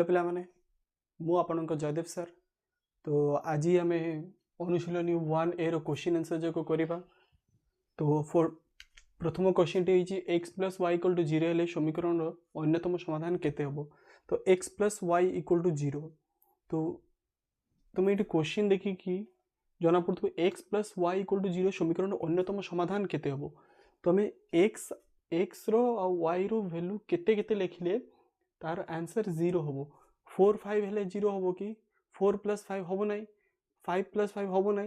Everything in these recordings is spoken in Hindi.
पिला माने मु आपनक जयदेव सर। तो आज आम अनुशीलनी 1A रो क्वेश्चन आंसर जो करवा। तो प्रथम question T X plus Y equal to 0 हेले समीकरण अन्यतम समाधान केते हबो। तो X plus Y equal to 0। तो तुम ये क्वेश्चन देखिकी जना पड़ो X plus Y equal to 0 समीकरण अन्यतम समाधान केते हबो। तो आम एक्स रो आ वाई रो वैल्यू केते केते लिखिले तार आंसर 0 हम। 4 5 हेले 0 हम कि 4 प्लस 5 हम ना 5 प्लस 5 हम ना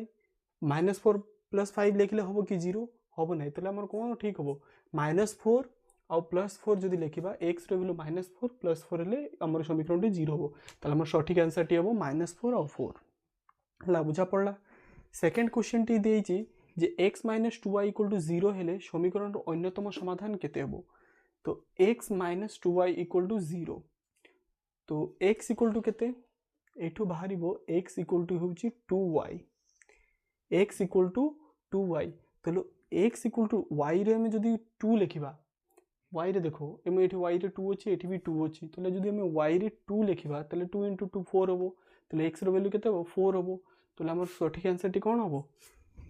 -4 प्लस 5 लिखले हम कि 0 हम ना। तो कौन ठीक हम -4 आउ +4 जदि लिखा एक्स रैल्यू -4 +4 हेले आम समीकरण टी 0 हम। तो सठिक आंसर टी हम -4 आउ 4 है बुझा पड़ा। सेकेंड क्वेश्चन टी देइछि जे x - 2y इक्वल टू 0 हेले समीकरण अन्यतम समाधान केते हबो। तो x - 2y इक्वल टू 0। तो x इक्वल टू केते एठू बाहर x इक्वल टू होउछि 2y। x equal to 2y। तो x इक्वल टू y रे हम जदि 2 लिखिबा y रे देखो एमे एठी y रे 2 अछि एठी भी 2 अछि। तो जदि हम y रे 2 लिखिबा तले 2 * 2 4 हबो। तो x रो वैल्यू केते हबो 4 हबो। तो हमर सठिक आंसर टी कोन हबो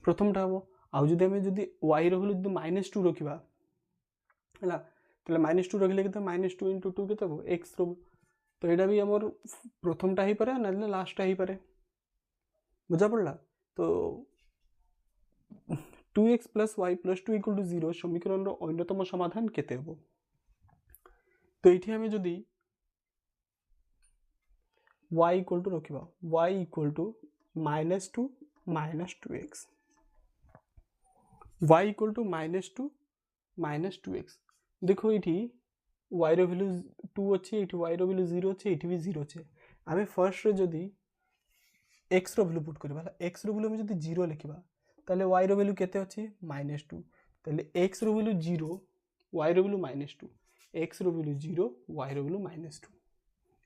प्रथमटा हबो। आउ जदि हम जदि y रो वैल्यू जदि -2 रखिबा हला तले -2 रखले केते -2 * 2 केते हबो x रो। तो एटा भी हमर प्रथमटा ही पारे ना लास्टटा ही पारे बुझा पड़ला। तो 2x + y + 2 = 0 समीकरण रो अन्यतम समाधान केते हबो। तो एठी हमें जदि y इक्वल टू रखिबा y equal to -2 - 2x y equal to -2 - 2x। देखो ये y रो वैल्यू 2 अच्छे ये y रो वैल्यू 0 अच्छे ये भी 0 अच्छे। आम फर्स्ट रे जदि x रो वैल्यू पुट करबा x रो वैल्यू जदि 0 लिखिबा ताले y रो वैल्यू केते अछि -2। ताले x रो वैल्यू 0 y रो वैल्यू -2 x रो वैल्यू 0 y रो वैल्यू -2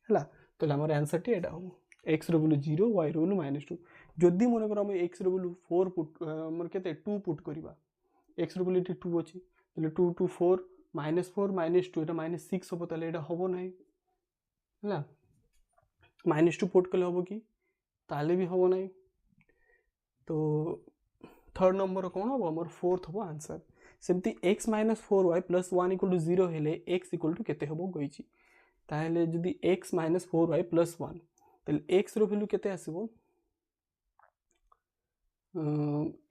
हला। तो हमर आंसर टी एटा हो x रो वैल्यू 0 y रो वैल्यू -2। जदि मन कर हम x रो वैल्यू 4 पुट हमर केते 2 पुट करबा x रो वैल्यू 2 अछि ताले 2 * 4 -4 - 2 एटा -6 हबो। ताले एटा हबो नै हला -2 पुट कले हबो कि ताले भी हबो नै। तो थर्ड नंबर कौन हम हमर फोर्थ हबो आंसर। सेमती x - 4y + 1 = 0 हेले x इक्वल टू केते हबो गइछि। ताले जदि x - 4y + 1 ताले x रो वैल्यू केते आसीबो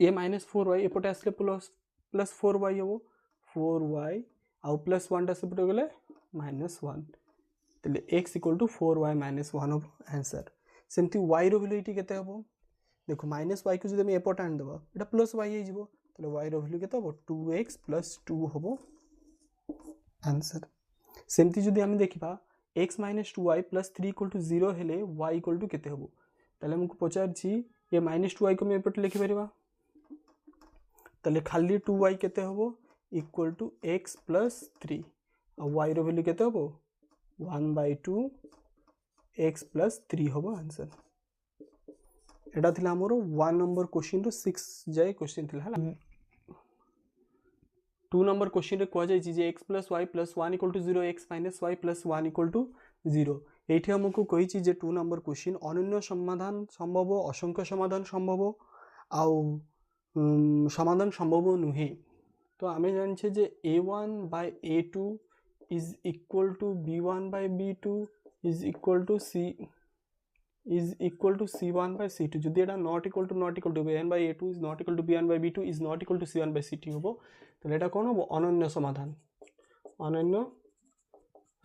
ए -4y एपटे आसले प्लस 4y हबो 4y आउ +1 टा सेपटे गले -1। ताले x इक्वल टू 4y - 1 हबो आंसर। सेमती y रो वैल्यू इटी केते हबो देखो -y को जदि हम एपटे आन देबा एटा +y हे जिवो। ताले y रो वैल्यू केते हबो 2x + 2 हबो आंसर। सेमती जदि हम देखिबा x - 2y + 3 = 0 हेले y इक्वल टू केते हबो। ताले हमको पचार छी ये -2y को हम एपटे लिखि परिबा ताले खाली 2y केते हबो इक्वल टू x + 3 और y रो वैल्यू केते हबो 1/2 x + 3 हबो आंसर। एटा थिला हमरो 1 नंबर क्वेश्चन रो 6 जाय क्वेश्चन थिला हला। 2 नंबर क्वेश्चन रे कोआ जाय छी जे x + y + 1 = 0 x - y + 1 = 0। एठी हमको कहि छी जे 2 नंबर क्वेश्चन अनन्य समाधान संभव असंख्य समाधान संभव आउ समाधान संभव नुहे। तो आमे जान छे जे a1/a2 = b1/b2 = c1/c2। जदि एटा not equal to a1/a2 is not equal to b1/b2 is not equal to c1/c2 हबो। तो एटा कोन हबो अनन्य समाधान। अनन्य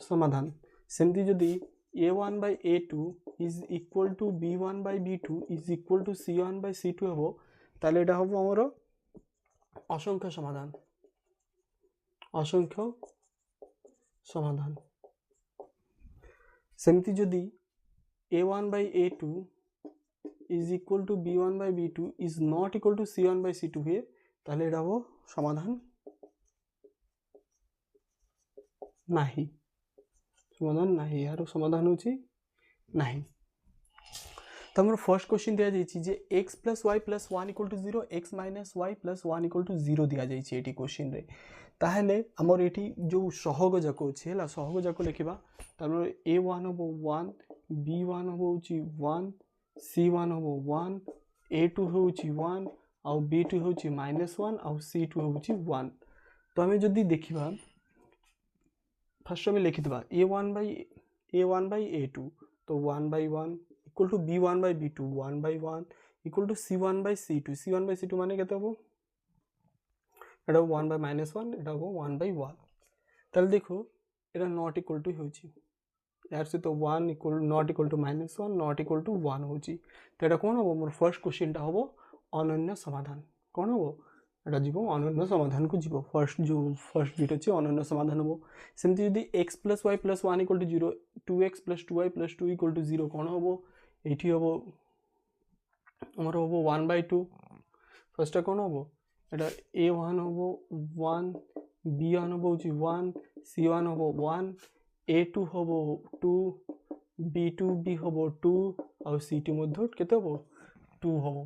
समाधान सेमती जदि a1/a2 = b1/b2 = c1/c2 हबो ताले एटा हबो हमरो असंख्य समाधान। असंख्य समाधान सेमती जदि a1/a2 = b1/b2 is not equal to c1/c2 हुए ताले एटा हबो समाधान नाही। समाधान नाही यार समाधान होची नाही। तो आम फर्स्ट क्वेश्चन दि जाइए x plus y plus one equal to zero x minus y plus one equal to zero दि जाइए क्वेश्चन रे ताहले आमर ये जो सहग जाक अच्छे है सहग जाक लिखा तो ए वन हम वन बी वन हम वन सी वन हम वन ए टू हूँ वन आउ बी टू हूँ माइनस वन आउ सी टू हूँ वन। तो आम जदि देखा फर्स्ट आम लिखिदा A one by A two तो one by one equal to B one by B two one by one equal to C one by C two माने केते हबो एटा वन बै माइनस वन एटा हबो वन बै वन। ताले देखो एटा नॉट इक्वल टू होची यार से तो one equal not equal to minus one not equal to one होची तो एटा कोन हबो मोर फर्स्ट क्वेश्चन टा हबो अनन्य समाधान कोन हबो एटा जीवो अनन्य समाधान को जीवो फर्स्ट जो फर्स्ट बिट अछि अनन्य समाधान हबो। सेमति जदि x plus y plus one equal to zero 2x plus 2y plus 2 equal to zero कोन हबो एठी हबो हमर हबो 1/2 फर्स्ट कोन हबो एटा a1 हबो 1 b1 हबो 1 c1 हबो 1 a2 हबो 2 b2 b हबो 2 और c2 मध्ये केते हबो 2 हबो।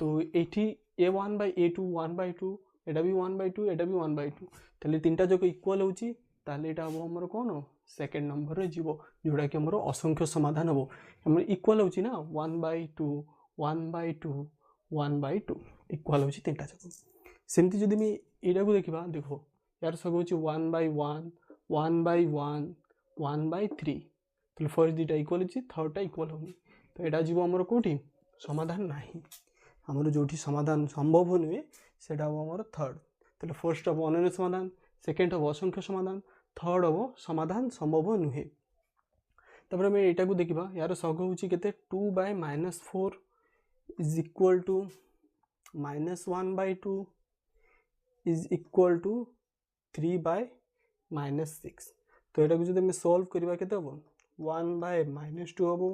तो एठी a1 by a2 1/2 एटा भी 1/2 एटा भी 1/2 ताले तीनटा जको इक्वल होची ताले एटा हबो हमर कोन सेकंड नंबर रे जीवो जोडा कि हमर असंख्य समाधान हबो हमर इक्वल होची ना 1/2 1/2 1/2 इक्वल होची तीनटा जको। सेमति जदि मी एटा को देखिबा देखो यार सब होची 1/1 1/1 1/3 तो फर्स्ट दुटा इक्वल होची थर्ड टा इक्वल होनी तो एटा जीवो हमर कोठी समाधान नाही हमर जोठी समाधान संभव नुहे सेटा हम हमर थर्ड तो फर्स्ट हम अनन्य समाधान सेकेंड हम असंख्य समाधान थर्ड हम समाधान संभव नुहे। तपर मैं एटा को देखिबा यार सग होची केते 2/-4 is equal to -1/2 is equal to 3/-6 तो एटा को जदि मैं सॉल्व करबा केते हबो 1/-2 हबो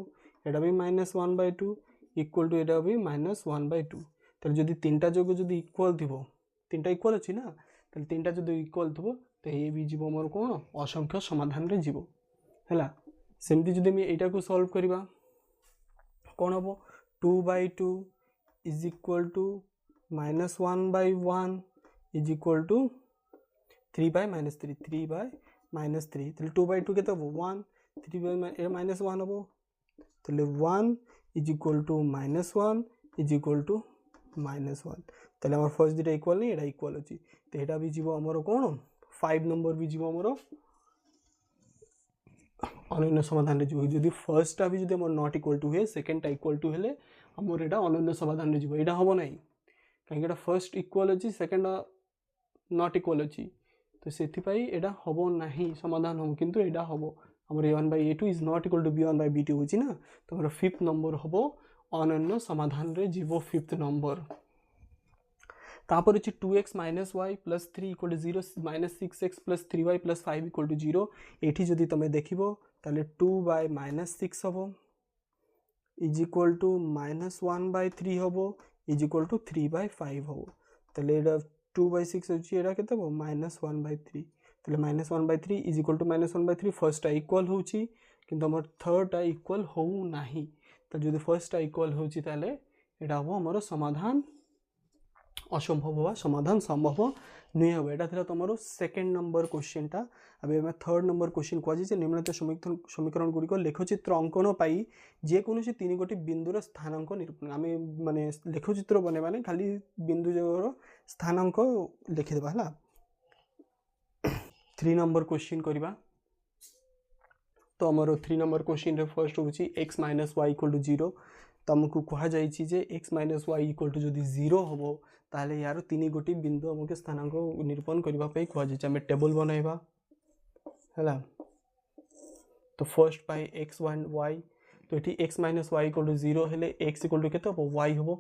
एटा भी -1/2 इक्वल टू एटा भी -1/2 तो जदि तीनटा जगह जदि इक्वल थिबो तीनटा इक्वल अछि ना तो तीनटा जदि इक्वल थिबो तो ए भी जीवो मोर कोन असंख्य समाधान रे जीवो हैला। सेमति जदि मैं एटा को सॉल्व करबा कोन हबो 2/2 is equal to -1/1 is equal to 3/-3 3/-3 तो 2/2 केते हबो 1 3/-1 हबो तो 1 is equal to -1 is equal to -1 ताले हमर फर्स्ट दुटा इक्वल नहीं एटा इक्वल अछि तो एटा भी जीवो हमर कोन 5 नंबर भी जीवो हमर अनन्य समाधान रे जीवो जदि फर्स्ट टा भी जदि हमर नॉट इक्वल टू है सेकंड टा इक्वल टू हेले हमर एटा अनन्य समाधान रे जीवो एटा हबो नहीं काहे एटा फर्स्ट इक्वल अछि सेकंड नॉट इक्वल अछि तो सेथि पई एटा हबो नहीं समाधान हम किंतु एटा हबो हमर a1/a2 is not equal to b1/b2 होची ना तो हमर फिफ्थ नंबर हबो अनन्य समाधान रे जीवो फिफ्थ नंबर। तापर अछि 2x - y + 3 = 0 -6x + 3y + 5 = 0 एठी जदि तमे देखिबो ताले 2/-6 हबो इज इक्वल टू -1/3 हबो इज इक्वल टू 3/5 हबो ताले एटा 2/6 होची एटा केते हबो -1/3 ताले -1/3 इज इक्वल टू -1/3 फर्स्ट टा इक्वल होची किंतु हमर थर्ड टा इक्वल हो नाही तो जदि फर्स्ट टा इक्वल होची ताले एटा हबो हमर समाधान असंभव होवा समाधान संभव नहीं होबे एटा थिला तमरो सेकंड नंबर क्वेश्चन टा। अब हम थर्ड नंबर क्वेश्चन को जे निम्नलिखित समीकरण गुडी को लेखचित्र अंकन पाई जे कोनोसी तीन गोटी बिंदुर स्थानांक निरूपण आमे माने लेखचित्र बने माने खाली बिंदु जगर स्थानांक लिखि देबा हला। 3 नंबर क्वेश्चन करबा तो हमरो 3 नंबर क्वेश्चन रे फर्स्ट होची x - y = 0 तमको कहा जाइछि जे x - y = जदि 0 हबो ताले यार तीन गोटी बिंदु हमके स्थानांक निरूपण करबा पे कहा जाइछि हम टेबल बनाइबा हला। तो फर्स्ट पाई x 1 y तो एठी x - y = 0 हेले x = केते हबो y हबो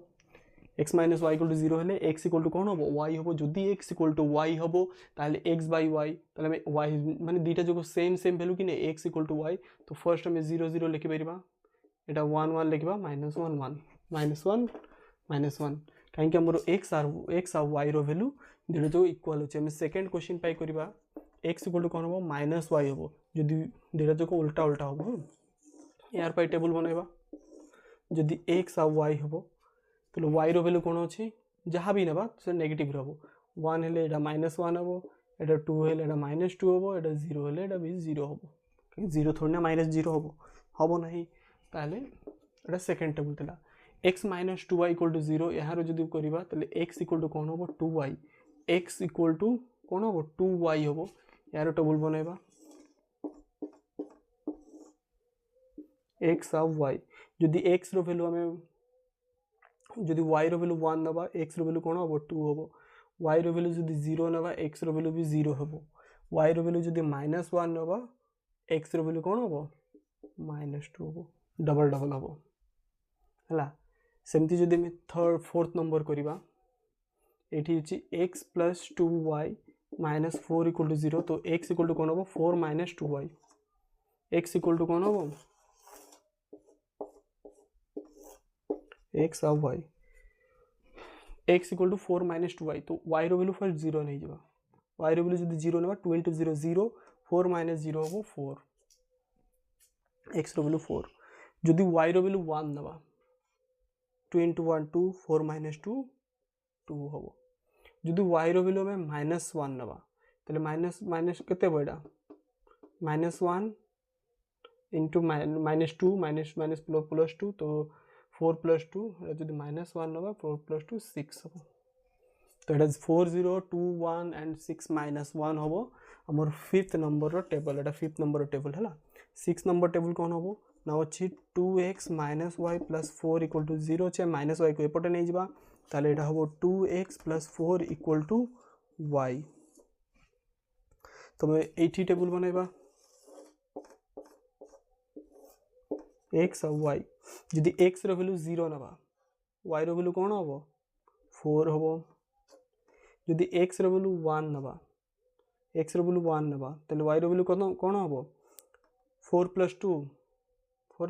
x - y = 0 हेले x = कोन हबो y हबो जदि x = y हबो ताले x/y ताले में y माने दीटा जको सेम वैल्यू कि ने x = y तो फर्स्ट में 0 0 लिखि परिबा एटा 1 1 लिखबा -1 -1 काहे कि हमर x और y रो वैल्यू दीटा जो इक्वल होचे हम सेकंड क्वेश्चन पाई करबा x = कोन हबो -y हबो जदि दीटा जको उल्टा उल्टा हबो यार पाई टेबल बनाइबा जदि एक्स आ वाई हम तो वाई वैल्यू कौन अच्छी जहाँ भी ना से नेगेटिव हम 1 हेले एटा -1 हम एटा 2 हेले एटा -2 हम एटा 0 हेले एटा भी 0 हम 0 थोड़ी ना -0 हम नहीं ताले एटा सेकेंड टेबल थिला x - 2y = 0 यार जदि करबा तले x = कौन हम 2y x = कौन हम 2y हम यार टेबल बनैबा x आ y जदि x रो वैल्यू हमें जदि y रो वैल्यू 1 नबा x रो वैल्यू कौन हम 2 हम y रो वैल्यू जदि 0 नबा x रो वैल्यू भी 0 हम y रो वैल्यू जदि -1 नबा x रो वैल्यू कौन हम -2 हम डबल डबल हम हला सेमती जदि मैं थर्ड फोर्थ नंबर करबा एठी होची x + 2y - 4 = 0 तो x = कौन हम 4 - 2y x = कौन हम x और y x = 4 - 2y तो y रो वैल्यू फर्स्ट 0 नहीं जबा y रो वैल्यू जदि 0 नबा 2 × 0 0 4 - 0 हम 4 x रो वैल्यू 4 जदि y रो वैल्यू 1 नबा 2 × 1 2 4 - 2 2 हम जदि y रो वैल्यू में -1 नबा तले माइनस केते बडा -1 × -2 -+ तो 4 + 2 जदि -1 नबा 4 + 2 6 हम तो एटा 4 0 2 1 एंड 6 -1 हम हमर फिफ्थ नंबर रो टेबल एटा फिफ्थ नंबर रो टेबल हला 6 नंबर टेबल कौन हम ना अछि 2x - y + 4 = 0 छे -y को एपटे नै जिबा ताले एटा हम 2x + 4 = y तो मैं एठी टेबल बनैबा x और y जदि x रो वैल्यू 0 नबा y रो वैल्यू कौन हम 4 हम जदि x रो वैल्यू 1 नबा x रो वैल्यू 1 नबा तले y रो वैल्यू कौन हम 4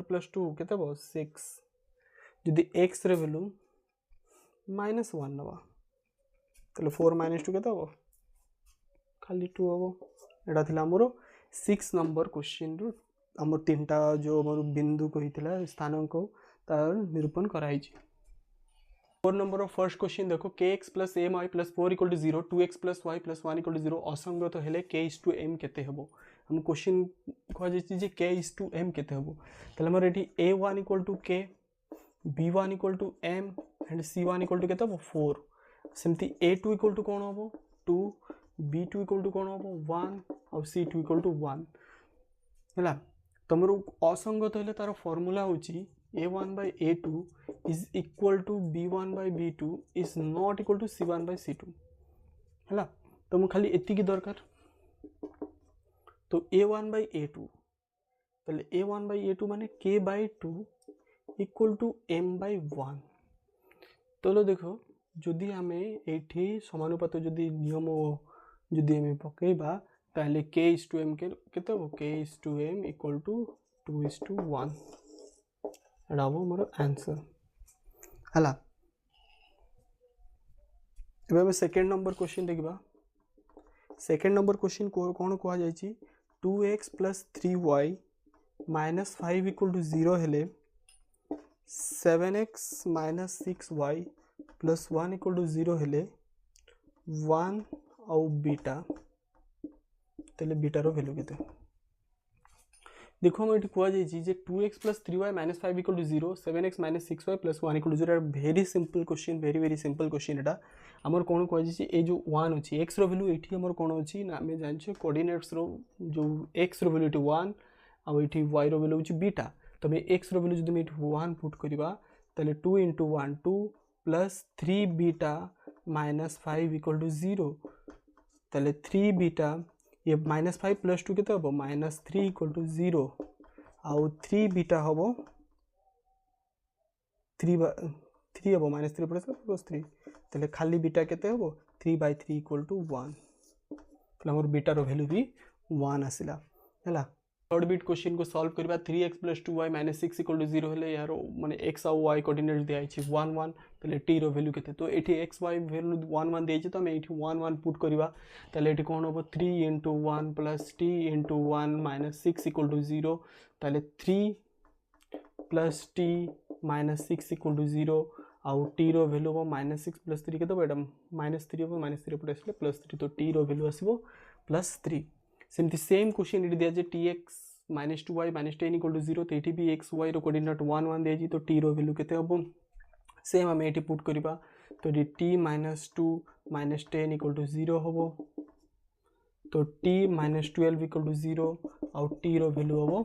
+ 2 केते हो 6 जदि x रो वैल्यू -1 नबा तले 4 - 2 केते हो खाली 2 हो एटा थिला हमरो 6 नंबर क्वेश्चन रो हमर तीनटा जो हमर बिंदु कहितला स्थानांक तार निरूपण कराई छी 4 नंबर ऑफ फर्स्ट क्वेश्चन देखो kx + my + 4 = 0 2x + y + 1 = 0 असंगत हेले k/m केते हेबो हम क्वेश्चन कह जे जे k/m केते हेबो तले हमर एठी a1 = k b1 = m and c1 = केते हेबो 4 सेमती a2 = कोन हेबो 2 b2 = कोन हेबो 1 और c2 = 1 हला तमरो असंगत हेले तार फार्मूला होची a1/a2 is equal to b1/b2 is not equal to c1/c2 हला तो मु खाली एति की दरकार तो a1/a2 तले a1/a2 माने k/2 equal to m/1 तो लो देखो जदि हमें एठी समानुपात जदि नियम जदि हमें पकेबा ताले k/m के केते हो k/m equal to 2:1 एटा हो मोर आंसर हला एबे हम सेकंड नंबर क्वेश्चन देखबा सेकंड नंबर क्वेश्चन कोन कोआ जाय छी 2x + 3y - 5 = 0 हेले 7x - 6y + 1 = 0 हेले 1 और बीटा तले बीटा रो वैल्यू केते देखो हम एठी कोआ जाय छी जे 2x + 3y - 5 = 0 7x - 6y + 1 = 0 very simple question very simple question एटा हमर कोन कोआ जाय छी ए जो 1 अछि x रो वैल्यू एठी हमर कोन अछि ना हमें जान छी कोऑर्डिनेट्स रो जो x रो वैल्यू एठी 1 और एठी y रो वैल्यू अछि बीटा तो मैं x रो वैल्यू जदि मैं एठी 1 पुट करबा तले 2 × 1 2 + 3 बीटा - 5 = 0 तले 3 बीटा ये -5 + 2 केते हो -3 = 0 और 3 बीटा हो 3 हो -3 + 3 तले खाली बीटा केते हो 3/3 = 1 तले हमर बीटा रो वैल्यू भी 1 आसिला हला थर्ड बिट क्वेश्चन को सॉल्व करबा 3x + 2y - 6 = 0 हेले यार माने x और y कोऑर्डिनेट्स दिया अछि 1 1 तले t रो वैल्यू केते तो एठी x y वैल्यू 1 1 देछि तो हम एठी 1 1 पुट करबा तले एठी कोन हो 3 × 1 + t × 1 - 6 = 0 तले 3 + t -6 इक्वल टू 0 आउ टी रो वैल्यू हम -6 + 3 केते एटा -3 हम -3 पटे आसले +3 तो टी रो वैल्यू आसीबो +3 सेमती सेम क्वेश्चन इट दिया जे tx -2y -10 इक्वल टू 0 तो एठी भी x y रो कोऑर्डिनेट 1 1 दिया जी तो टी रो वैल्यू केते हबो सेम हम एठी पुट करिबा तो ये t -2 -10 इक्वल टू 0 हबो तो t -12 इक्वल टू 0 आउ t रो वैल्यू हबो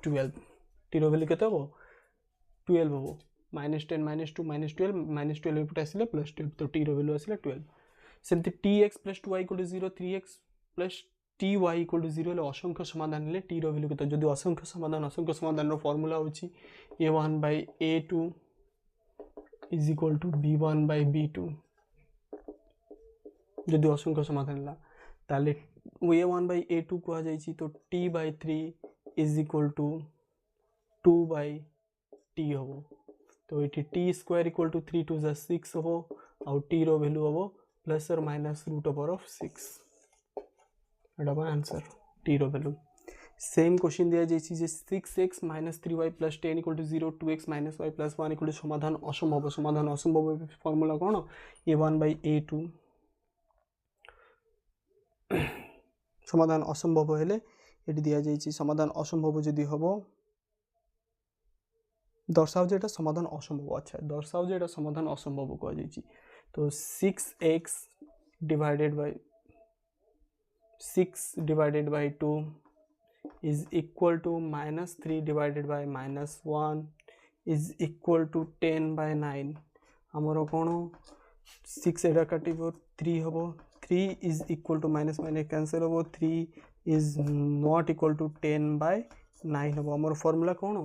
12 t रो वैल्यू केते हबो 12 हबो -10 -2 -12 -12 पटे आसिले +12 तो t रो वैल्यू आसिले 12 सेमती tx + 2y equal to 0 3x + ty equal to 0 ले असंख्य समाधान ले t रो वैल्यू केते जदि असंख्य समाधान रो फार्मूला होची a1/a2 is equal to b1/b2 जदि असंख्य समाधान ला ताले a1/a2 को आ जाईची तो t/3 is equal to 2/t हबो तो ये t² इक्वल टू 3 2 6 हबो आउ t रो वैल्यू हबो ±√6 एटा बा आंसर t रो वैल्यू सेम क्वेश्चन दिया जाईची जे 6x - 3y + 10 equal to 0 2x - y + 1 equal to समाधान असंभव फार्मूला कोन a1/a2 समाधान असंभव हेले एटी दिया जाईची समाधान असंभव जदि हबो दर्शाओ जे एटा समाधान असंभव अच्छा दर्शाओ जे एटा समाधान असंभव को जाईची तो 6x divided by 6 divided by 2 is equal to -3 divided by -1 is equal to 10/9 हमरो कोन 6 एडा काटिबो 3 हबो 3 is equal to -, कैंसिल हबो 3 is not equal to 10/9 हबो हमरो फार्मूला कोन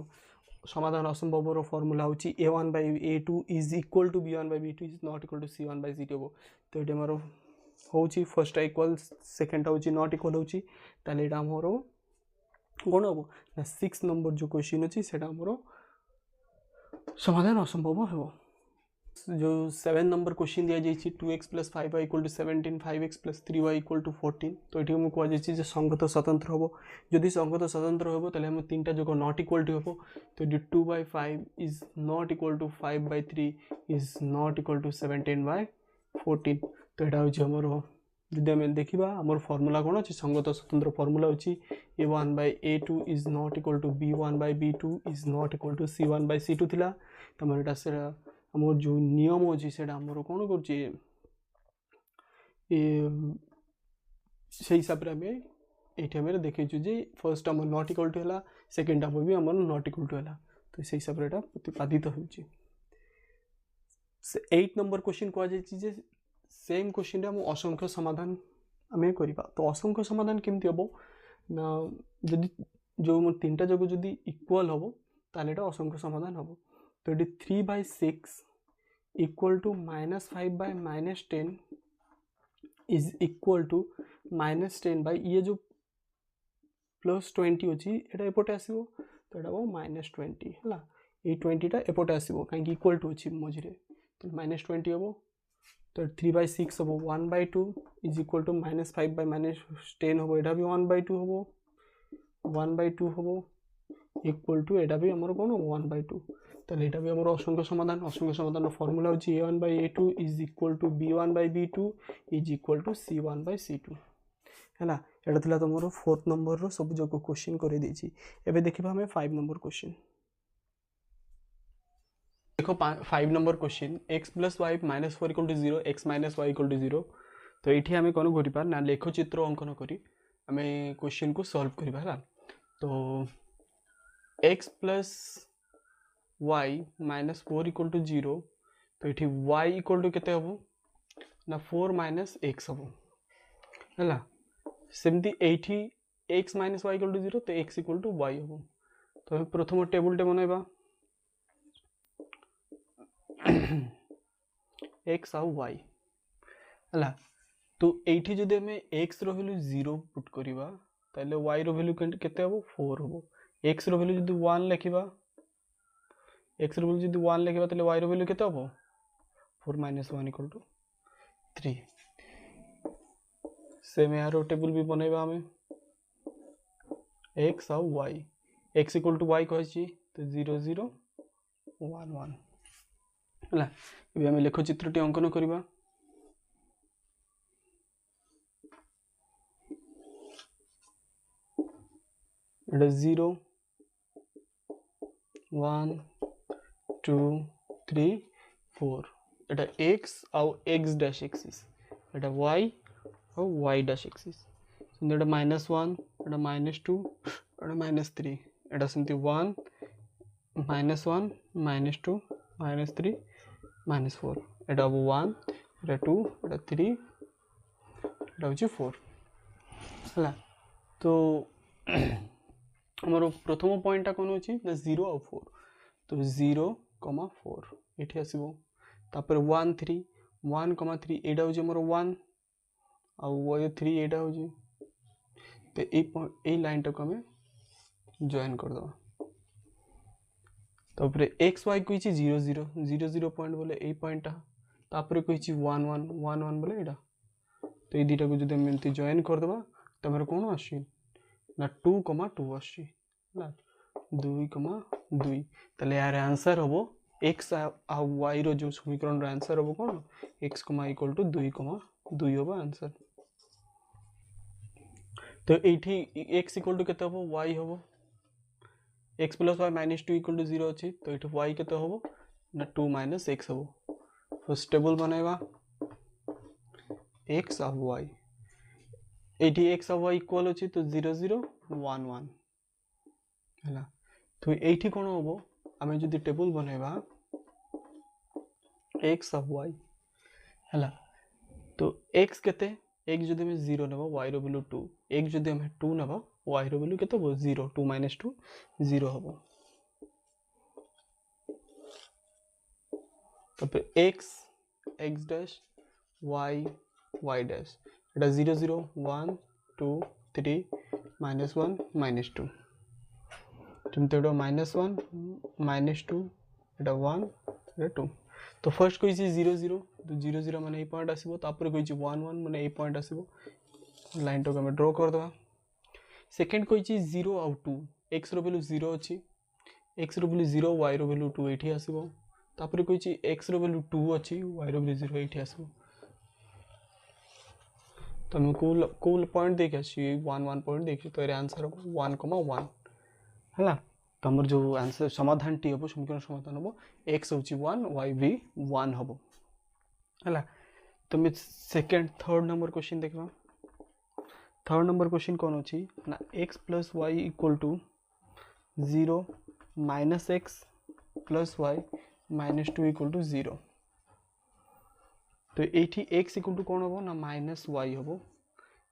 समाधान असंभव रो फार्मूला होची a1/a2 is equal to b1/b2 is not equal to c1/c2 हबो तो एटा हमरो होची फर्स्ट इक्वल सेकंड होची नॉट इक्वल होची ताले एटा हमरो कौन हम ना 6 नंबर जो क्वेश्चन अच्छी से समाधान असंभव हे जो 7 नंबर क्वेश्चन दिया जाइए 2x + 5y = 17 5x + 3y = 14 तो ये कह जाए संगत स्वतंत्र हम जदि संगत स्वतंत्र हम तो हम 3टा जो नॉट इक्वल टू हम तो 2/5 is not equal to 5/3 is not equal to 17/14 तो यहाँ हूँ आमर जदि आम देखा आम फर्मूला कौन अच्छी संगत स्वतंत्र फर्मूला अच्छी a1/a2 is not equal to b1/b2 is not equal to c1/c2 थिला तुम एटा से आम जो नियम अच्छी से आमर कौन कर हिसाब से आम ये देखु जे फर्स्ट आम नॉट इक्वल टू है सेकेंड आम भी आम नॉट इक्वल टू है तो से हिसाब से प्रतिपादित हो 8 नंबर क्वेश्चन कहुचे सेम क्वेश्चन आम असंख्य समाधान आम करवा तो असंख्य समाधान केमती हम ना जदि जो 3टा जग जदि इक्वल हम ताले असंख्य समाधान हम तो ये 3/6 equal to -5/- 10 is equal to -10 ये जो +20 अच्छी यहाँ एपटे आसो तो यहाँ -20 है ये 20टा एपटे आसो कहीं इक्वल टू अच्छी मझे तो -20 हम तो 3/6 हम 1/2 इज इक्वल टू -5/- 10 हम यहाँ भी 1/2 हम 1/2 हम इक्वल टू यहाँ भी आमर कौन 1/2 तो यहाँ भी आम असंख्य समाधान फर्मूला होची a1/a2 is equal to b1/b2 is equal to c1/c2 है यहाँ था तुम 4th नंबर रो सब जो क्वेश्चन कर देखा हमें 5 नंबर क्वेश्चन देखो 5 number question x + y - 4 = 0 x - y = 0 तो ये आम कौन कर ना लेखचित्र अंकन करी आम क्वेश्चन को सॉल्व करवा है तो x + y - 4 = 0 तो ये y = केते हम ना 4 - x हम है सेमती एठी x - y = 0 तो x = y हम तो प्रथम टेबुलटे बनइबा x आउ y है तो ये जदि आम x रो वैल्यू 0 पुट करवा ताले y रो वैल्यू केते हम 4 हम x रो वैल्यू जदि 1 लिखा x रो वैल्यू जदि 1 लिखा ताले y रो वैल्यू केते हम 4 - 1 = 3 सेम यार टेबल भी बनइबा आम x आउ y x = y कही तो 0 0 1 1 है। ये आम लेखचित्रटी अंकन करवा। एटा 0 1 2 3 4 एटा x आउ x डैश एक्सिस, एटा y आउ y डैश एक्सिस। एटा -1 एटा -2 एटा -3 एटा सेमती 1 -1 -2 -3 -4 एटा 1 एटा 2 एटा 3 एटा होची 4 है। तो हमारो प्रथम पॉइंटा कौन अच्छी ना 0 और 4, तो 0, 4 ये आसो। तापर 1 3 1, 3 एटा हूँ मोर 1 आउ 3 एटा हूँ। तो ये लाइन टाक आम जॉइन करदे। तापर एक्स वाई कही 0 0 0 0 पॉइंट बोले ये पॉइंटा, तापर कही 1 1 1 1 बोले यहाँ। तो ये दुटा को जो एमती जॉइन करदे तो हमारे कौन आसी ना 2 2 आसी 2 2। ताले यार आंसर हम एक्स आ वाई रो जो समीकरण आंसर हम कौन एक्स इक्वल टू 2 2 हम आंसर। तो ये एक्स इक्वल टू केते हम वाई हम X plus Y -2 equal to 0 अच्छी। तो ये वाई केते हम ना 2 - x हम। फर्स्ट टेबल बनैबा एक्स आ वाई, ये एक्स आ वाई इक्वल अच्छी तो 0 0 1 1 है। तो ये कौन हम आम जो टेबल बनैबा एक्स आ वाई है। तो एक्स केते एक्स जो 0 नब वाई रो वैल्यू 2, एक्स जो 2 नब वाई रो वैल्यू केते 0, 2 - 2 0 हम। तो X X dash Y Y dash एटा 0 0 1 2 3 -1 -2 तुमते एटा -1 -2 एटा 1 एटा 2। तो फर्स्ट कही 0 0 तो 0 0 माने पॉइंट आसो। तापर कही 1 1 माने ये पॉइंट आसो। लाइन टाक आम ड्र करदे। सेकेंड कही 0 आउ 2, एक्स रो वैल्यू 0 अच्छी, एक्स रो वैल्यू 0 वाई रो वैल्यू 2 ये आसो। तापर कही एक्स रो वैल्यू 2 अच्छी वाई रो वैल्यू 0 ये आसो। तो हमें कौन पॉइंट देखिए 1 1 पॉइंट देखिए। तो आंसर हम 1 1 है। तो हमारे जो आंसर समाधान टी हम समीकरण समाधान हम एक्स हूँ 1 वाई भी 1 हम है। तो मैं सेकेंड थर्ड नंबर क्वेश्चन देखा। थर्ड नंबर क्वेश्चन कौन अच्छी ना X plus Y equal to 0 -x plus Y -2 equal to 0। तो ये एक्स इक्वल टू कौन हम ना माइनस वाई हम,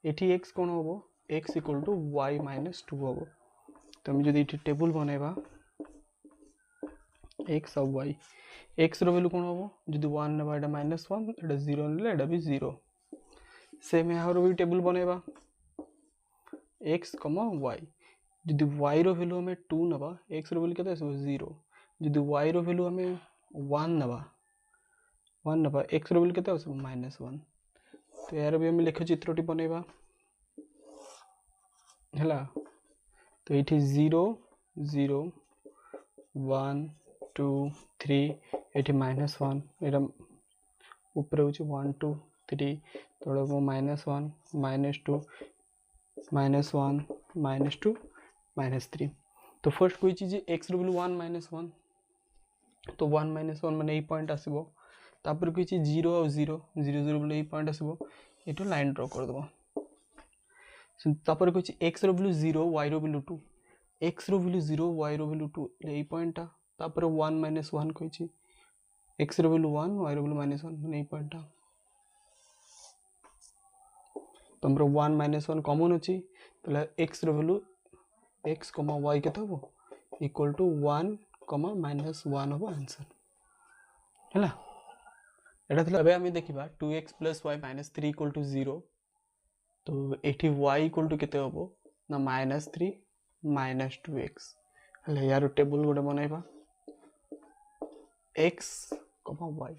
ये एक्स कौन हम एक्स इक्वल टू वाई -2 हम। तो हम जो टेबल बनैबा एक्स और वाई, एक्स रो वैल्यू कौन हम जो 1 ना एटा -1 एटा 0 ना एटा भी 0। सेम यहाँ भी टेबल बनैबा एक्स वाई, जो वाई रो वैल्यू हमें 2 नबा एक्स रो वैल्यू केते 0, जो वाई रो वैल्यू हमें 1 नबा एक्स रो वैल्यू केते -1। तो यार भी हम लेखचित्रटी बनैबा है। तो ये 0 0 1 2 3 ये -1 एटा ऊपर हूँ 1 2 3 तले -1 -2 -1 -2 -3। तो फर्स्ट कोई चीज एक्स रो वैल्यू 1 -1 तो 1 -1 माने ये पॉइंट आसो। तापर कोई चीज 0 और 0 0 0 बोले ये पॉइंट आसो। ये लाइन ड्र कर दबा। तापर कोई एक्स रो वैल्यू 0 वाई रो वैल्यू 2, एक्स रो वैल्यू 0 वाई रो वैल्यू 2 ये पॉइंटा। तापर 1 -1 कही एक्स रो वैल्यू 1 वाई रो वैल्यू -1 माने ये पॉइंटा। तो हमरो 1 -1 कॉमन अच्छी। तो एक्स रो वैल्यू एक्स वाई केते हम इक्वल टू 1 -1 हम आंसर है। एटा थला अबे हम देखिबा 2x + y -3 इक्वल टू 0। तो एठी y इक्वल टू केते हम ना -3 -2x है। यार टेबल गोटे बनैबा x y।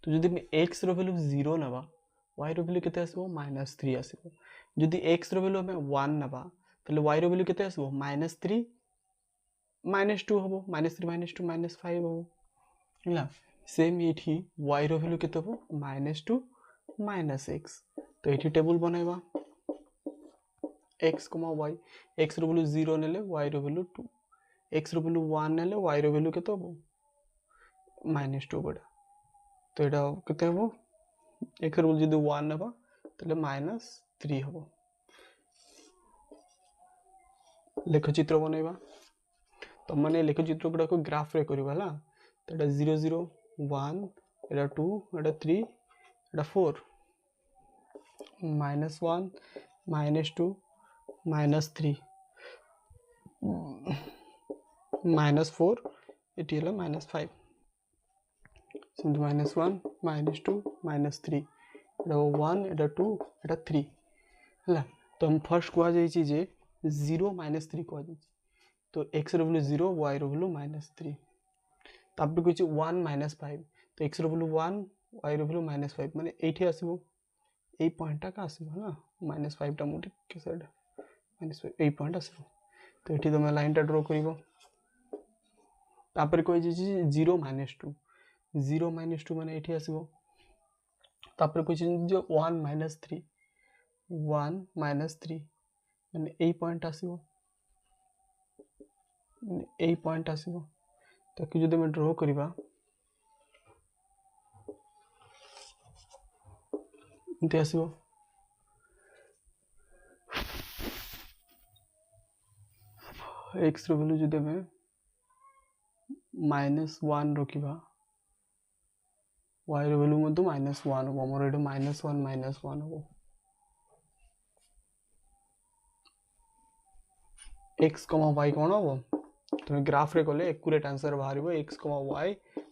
तो जदि मैं x रो वैल्यू 0 नबा y रो वैल्यू केते आसबो -3 आसबो। जदि x रो वैल्यू हमें 1 नबा तले y रो वैल्यू केते आसबो -3 -2 हबो, -3 -2 -5 हबो। है सेम ये y रो वैल्यू केते हो -2 -x तो ये टेबल बनैबा x, y x रो वैल्यू 0 नेले y रो वैल्यू 2 x रो वैल्यू 1 नेले y रो वैल्यू केते हो -2 बड़ा तो एटा केते हो x रो वैल्यू जदि 1 नेबा तले -3 हो लेखचित्र बनैबा तो माने लेखचित्र गुडा को ग्राफ रे करबा हला तो एटा 0 0 1 एटा 2 एटा 3 एटा 4 -1 -2 -3 -4 एटी हला -5 सिंधु -1 -2 -3 एटा 1 एटा 2 एटा 3 हला तो हम फर्स्ट को आ जाई छी जे 0 -3 को आ जाई तो x रो वैल्यू 0 y रो वैल्यू -3 तापर कुछ 1 -5 तो x रो वैल्यू 1 y रो वैल्यू -5 माने एठी आसीबो ए पॉइंट का आसीबो ना -5 टा मोटी के साइड -5 ए पॉइंट आसीबो तो एठी तुम लाइन टा ड्रा करिवो तापर कोइ जे 0 -2 0 -2 माने एठी आसीबो तापर कुछ जो 1 -3 1 -3 माने ए पॉइंट आसीबो ए पॉइंट आसीबो ताकि जदि मैं ड्रा करिबा इते आसीबो x रो वैल्यू जदि मैं -1 रखिबा y रो वैल्यू मतो -1 हो हमर एटा -1 हो x, y कोन हो तुम ग्राफ रे कोले एक्यूरेट आंसर बाहरिबो x, y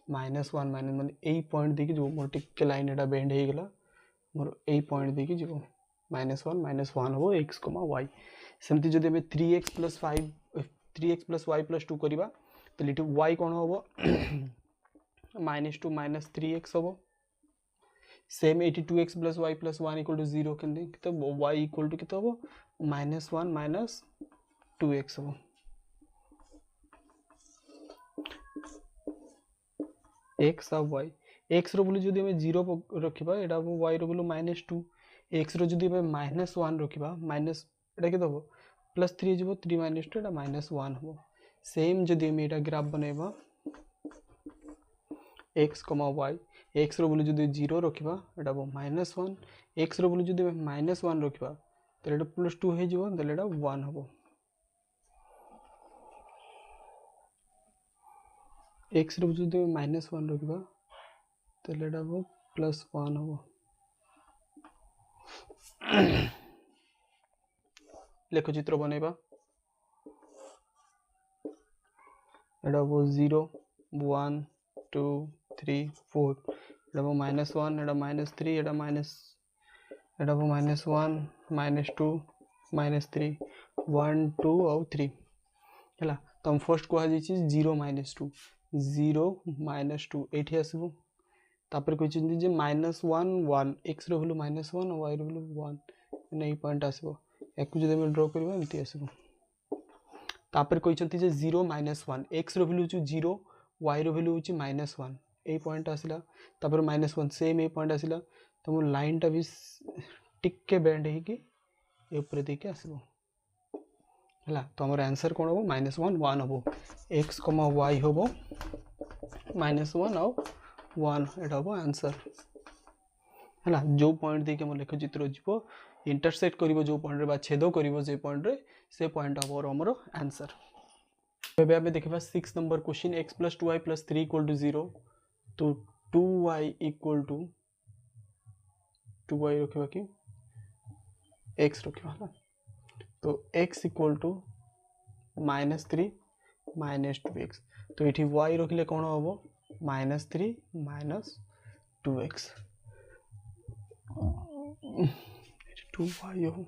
-1 माने ए पॉइंट देखि जो मोर टिक लाइन एटा बेंड हे गेला मोर ए पॉइंट देखि जो -1 हो x, y सेमति जदि में 3x + 5 3x + y + 2 करिबा तो लिटि y कोन हो -2 - 3x हो सेम 82x + y + 1 = 0 केंदे तो y = कितो हो -1 - 2x हो x और y x रो वैल्यू जदि हमें 0 रखिबा एटा y रो वैल्यू -2 x रो जदि हमें -1 रखिबा माइनस एटा के दबो +3 जिवो 3 - 2 एटा -1 हो सेम जदि हमें एटा ग्राफ बनेबा x, y x रो वैल्यू जदि 0 रखिबा एटा -1 x रो वैल्यू जदि हमें -1 रखिबा तो एटा +2 हे जिवो त एटा 1 हो x रो जदि -1 रखिबा तो एटा +1 हो लेख चित्र बनेबा एटा 0 1 2 3 4 एटा -1 एटा -3 एटा एटा -1 -2 -3 1 2 और 3 हला तो हम फर्स्ट को आ जाई छी 0 -2 0 -2 एठी आसीबो तापर कोइ चिंदी जे -1 1 x रो वैल्यू -1 और y रो वैल्यू 1 नै पॉइंट आसीबो एकु जदि हम ड्रा करबा एठी आसीबो तापर कोइ चंती जे 0 -1 x रो वैल्यू 0 y रो वैल्यू -1 ए पॉइंट आसिला तापर -1 सेम ए पॉइंट आसिला तो मो लाइन टा भी टिके बेंड हे कि ए ऊपर देके आसीबो हला तो हमर आंसर कोन हो -1 1 हो x, y हो -1 और 1 एटा हो आंसर हला जो पॉइंट देके हम लेख चित्र जिवो इंटरसेक्ट करिवो जो पॉइंट रे बा छेदो करिवो जे पॉइंट रे से पॉइंट हो हमर आंसर बेबे हमें देखबा 6 नंबर क्वेश्चन x + 2y + 3 = 0 तो 2y = 2y रखिबा कि x रखिबा हला तो x = -3 - 2x तो एठी y रखिले कोन होबो -3 - 2x 2y हो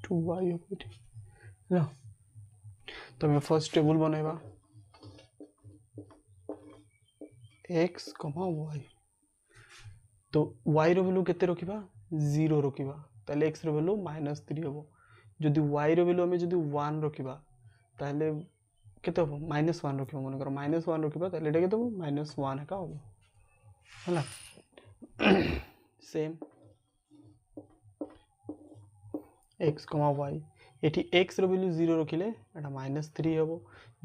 2y हो एठी ना तो मैं फर्स्ट टेबल बनेबा x, y तो y रो वैल्यू केते रखिबा 0 रखिबा ताले x रो वैल्यू -3 होबो जदि y रो वैल्यू हमें जदि 1 रखिबा ताले केते हो -1 रखिबो मन कर -1 रखिबा ताले एटा केते हो -1 एका हो हला सेम x, y एठी x रो वैल्यू 0 रखिले एटा -3 हबो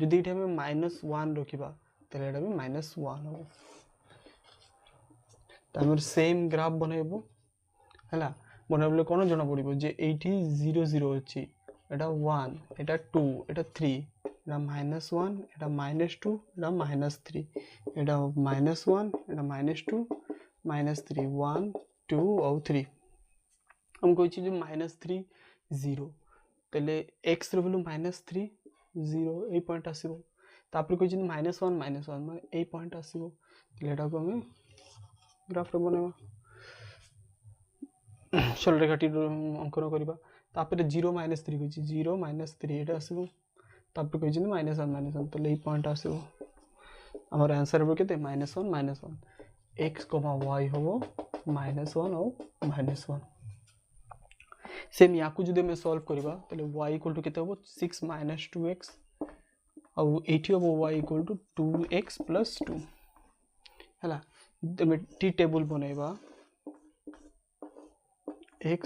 जदि एठी हम -1 रखिबा ताले एटा भी -1 हबो तामर सेम ग्राफ बनेबो हला बनाबले कोन जणा पड़िबो जे एठी 0 0 अछि एटा 1 एटा 2 एटा 3 एटा -1 एटा -2 एटा -3 एटा -1 एटा -2 -3 1 2 और 3 हम कोइ चीज -3 0 तले x रो वैल्यू -3 0 ए पॉइंट आसीबो तापर कोइ चीज -1 -1 ए पॉइंट आसीबो तले एटा को हम ग्राफ रे बनेबा सरल रेखाटी अंकन करबा तापर 0 -3 कोइ 0 -3 एटा आसीबो तापर कोइ -1 -1 तले ए पॉइंट आसीबो हमर आंसर हो केते -1 -1 x, y हो -1 और -1 सेम याकू जदि में सॉल्व करबा तले y इक्वल टू केते हो 6 - 2x और एठी हो y इक्वल टू 2x + 2 हला तमे टी टेबल बनेबा x,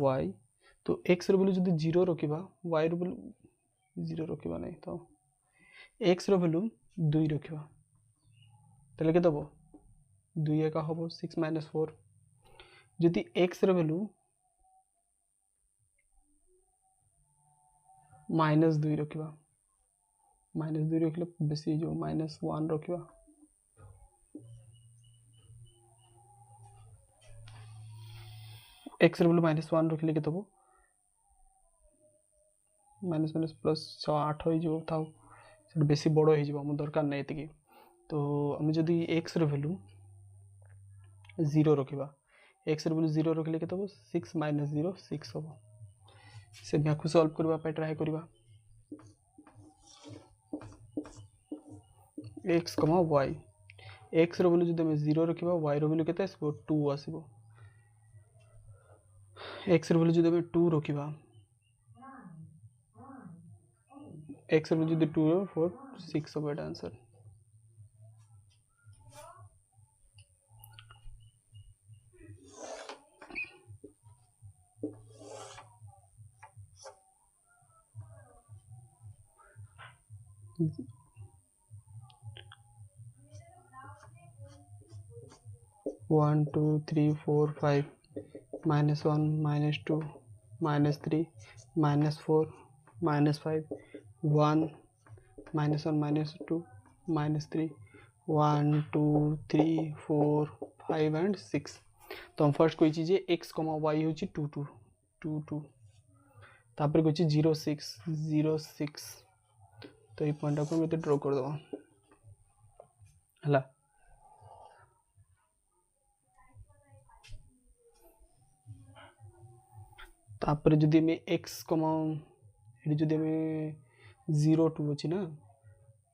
y तो x रो वैल्यू जदि 0 रखिबा y रो वैल्यू 0 रखिबा नै तो x रो वैल्यू 2 रखिबा तले केते हो 2 एका हो 6 - 4 जदि x रो वैल्यू -2 रखिबा -2 रखले बेसी जो -1 रखिबा x रो वैल्यू -1 रखले केते हो माइनस प्लस 8 हो जो थाउ से बेसी बड़ हो जिवो हम दरकार नै एतिकी तो हम जदी x रो वैल्यू 0 रखिबा x रो वैल्यू 0 रखले केते हो 6 - 0 6 हो से याकू सॉल्व करबा पे ट्राई करबा x, y x रो वैल्यू जदी हम 0 रखिबा y रो वैल्यू केते आसीबो 2 आसीबो x रो वैल्यू जदी हम 2 रखिबा x रो वैल्यू जदी 2 रो 4 6 हो बेटा आंसर One, 2, 3, 4, 5 -1 -2 -3 -4 -5 1 -1 -2 -3 1 2 3 4 5 and 6 तो हम फर्स्ट कोई चीज x, y होची 2 2 2 2 तापर कोई 0 6 0 6 तो ये पॉइंट को मैं ड्रॉ कर दवा हला तापर जदि में x, एडी जदि में 0 2 अछि ना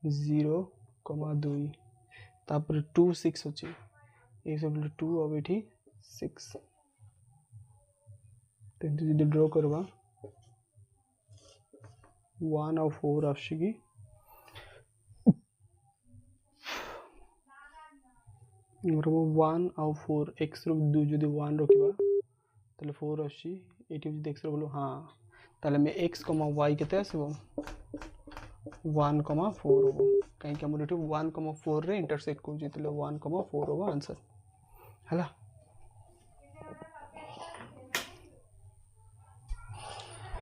0, 2 तापर 2 6 अछि ए सब 2 अब एठी 6 तेन जदि ड्रॉ करबा 1 और 4 आछी 1 और 4 x रो 2 जदि 1 रखिबा तले 4 आछी एठी जदि x रो बोलो हां तले में x, y केते आसीबो 1, 4 हो काई कि हमर एठी 1, 4 रे इंटरसेक्ट को जितले 1, 4 हो आंसर हला।